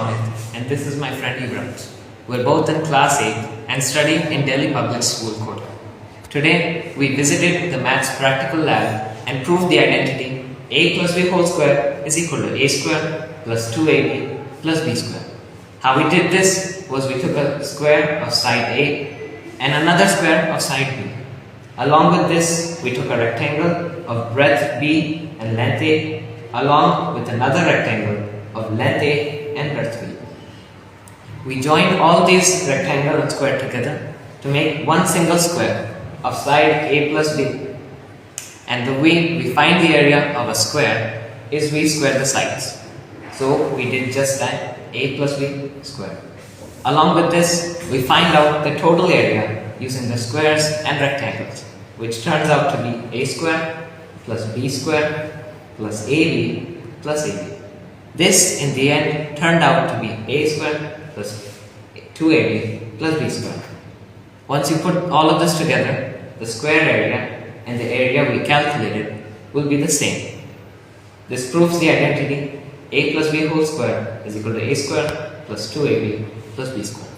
Amit, and this is my friend Ibrahim. We're both in class 8 and studying in Delhi Public School, Kota. Today, we visited the maths practical lab and proved the identity a plus b whole square is equal to a square plus 2ab plus b square. How we did this was we took a square of side A and another square of side B. Along with this, we took a rectangle of breadth B and length A along with another rectangle of length A and breadth B. We joined all these rectangle and square together to make one single square of side A plus B. And the way we find the area of a square is we square the sides. So we did just that, A plus B square. Along with this, we find out the total area using the squares and rectangles, which turns out to be A square plus B square plus AB plus AB. This in the end turned out to be A square plus 2AB plus B square. Once you put all of this together, the square area and the area we calculated will be the same. This proves the identity a plus b whole square is equal to a square plus 2ab plus b square.